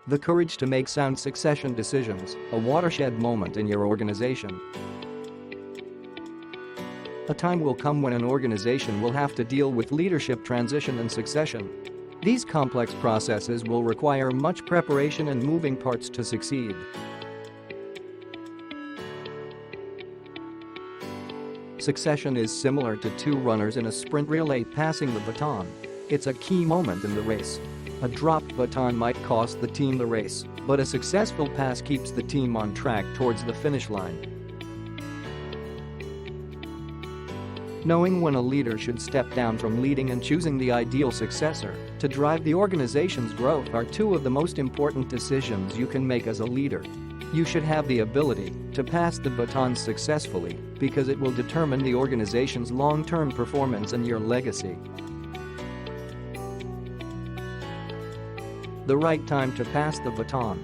The courage to make sound succession decisions, a watershed moment in your organization. A time will come when an organization will have to deal with leadership transition and succession. These complex processes will require much preparation and moving parts to succeed. Succession is similar to two runners in a sprint relay passing the baton. It's a key moment in the race. A dropped baton might cost the team the race, but a successful pass keeps the team on track towards the finish line. Knowing when a leader should step down from leading and choosing the ideal successor to drive the organization's growth are two of the most important decisions you can make as a leader. You should have the ability to pass the baton successfully because it will determine the organization's long-term performance and your legacy. The right time to pass the baton.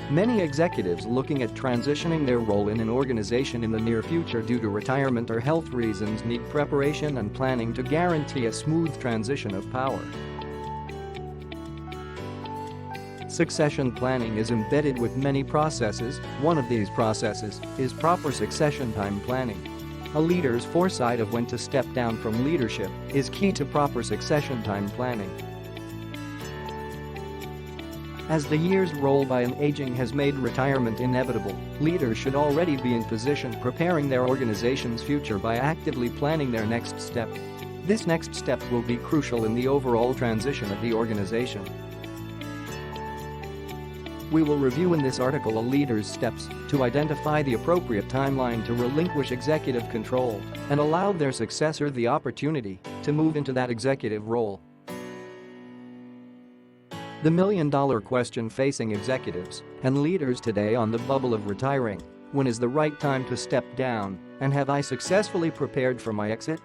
Many executives looking at transitioning their role in an organization in the near future due to retirement or health reasons need preparation and planning to guarantee a smooth transition of power. Succession planning is embedded with many processes. One of these processes is proper succession time planning. A leader's foresight of when to step down from leadership is key to proper succession time planning. As the years roll by and aging has made retirement inevitable, leaders should already be in position preparing their organization's future by actively planning their next step. This next step will be crucial in the overall transition of the organization. We will review in this article a leader's steps to identify the appropriate timeline to relinquish executive control and allow their successor the opportunity to move into that executive role. The million-dollar question facing executives and leaders today on the bubble of retiring: when is the right time to step down, and have I successfully prepared for my exit?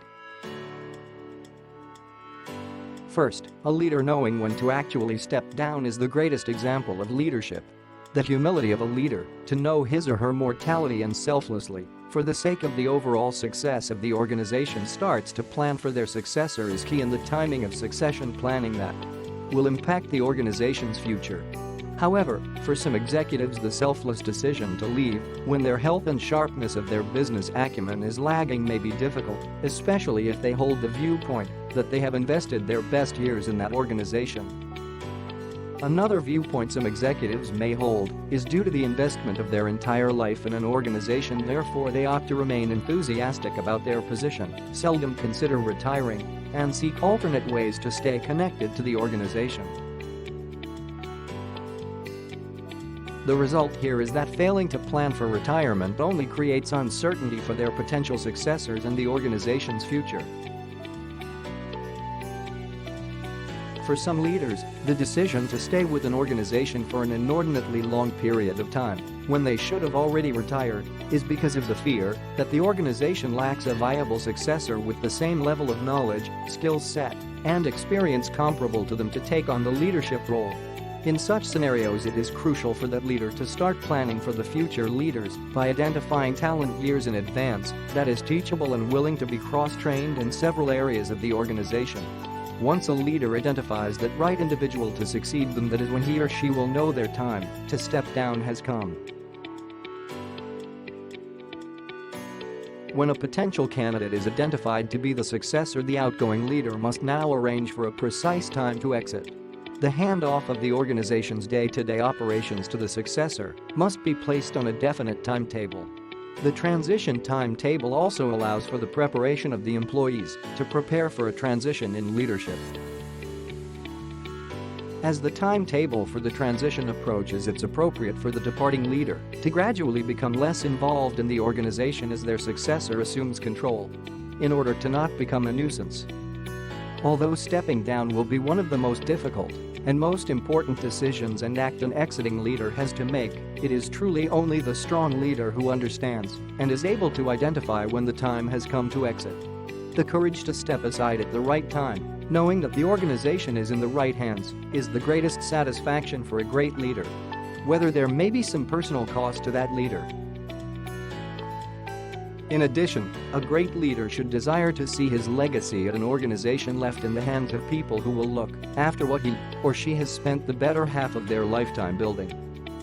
First, a leader knowing when to actually step down is the greatest example of leadership. The humility of a leader to know his or her mortality and selflessly, for the sake of the overall success of the organization, starts to plan for their successor is key in the timing of succession planning that will impact the organization's future. However, for some executives, the selfless decision to leave when their health and sharpness of their business acumen is lagging may be difficult, especially if they hold the viewpoint that they have invested their best years in that organization. Another viewpoint some executives may hold is due to the investment of their entire life in an organization, therefore they ought to remain enthusiastic about their position, seldom consider retiring, and seek alternate ways to stay connected to the organization. The result here is that failing to plan for retirement only creates uncertainty for their potential successors and the organization's future. For some leaders, the decision to stay with an organization for an inordinately long period of time, when they should have already retired, is because of the fear that the organization lacks a viable successor with the same level of knowledge, skill set, and experience comparable to them to take on the leadership role. In such scenarios, it is crucial for that leader to start planning for the future leaders by identifying talent years in advance that is teachable and willing to be cross-trained in several areas of the organization. Once a leader identifies that right individual to succeed them, that is when he or she will know their time to step down has come. When a potential candidate is identified to be the successor, the outgoing leader must now arrange for a precise time to exit. The handoff of the organization's day-to-day operations to the successor must be placed on a definite timetable. The transition timetable also allows for the preparation of the employees to prepare for a transition in leadership. As the timetable for the transition approaches, it's appropriate for the departing leader to gradually become less involved in the organization as their successor assumes control, in order to not become a nuisance. Although stepping down will be one of the most difficult and most important decisions an exiting leader has to make, it is truly only the strong leader who understands and is able to identify when the time has come to exit. The courage to step aside at the right time, knowing that the organization is in the right hands, is the greatest satisfaction for a great leader, whether there may be some personal cost to that leader. In addition, a great leader should desire to see his legacy at an organization left in the hands of people who will look after what he or she has spent the better half of their lifetime building.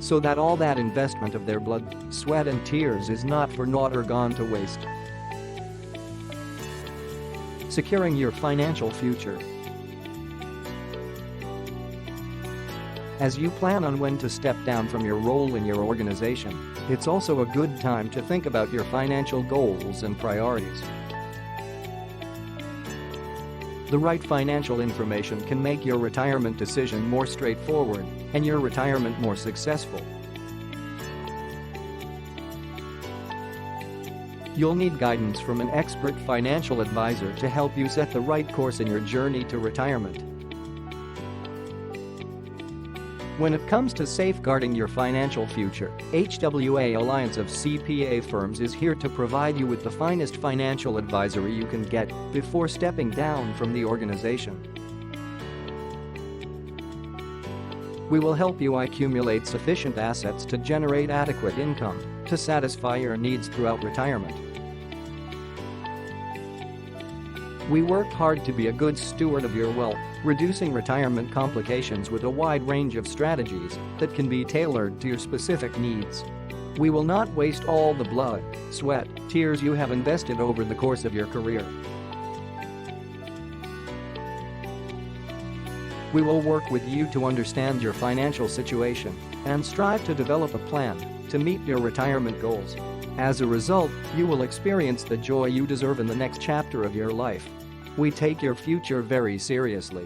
So that all that investment of their blood, sweat and tears is not for naught or gone to waste. Securing your financial future. As you plan on when to step down from your role in your organization, it's also a good time to think about your financial goals and priorities. The right financial information can make your retirement decision more straightforward and your retirement more successful. You'll need guidance from an expert financial advisor to help you set the right course in your journey to retirement. When it comes to safeguarding your financial future, HWA Alliance of CPA Firms is here to provide you with the finest financial advisory you can get before stepping down from the organization. We will help you accumulate sufficient assets to generate adequate income to satisfy your needs throughout retirement. We work hard to be a good steward of your wealth, reducing retirement complications with a wide range of strategies that can be tailored to your specific needs. We will not waste all the blood, sweat, tears you have invested over the course of your career. We will work with you to understand your financial situation and strive to develop a plan to meet your retirement goals. As a result, you will experience the joy you deserve in the next chapter of your life. We take your future very seriously.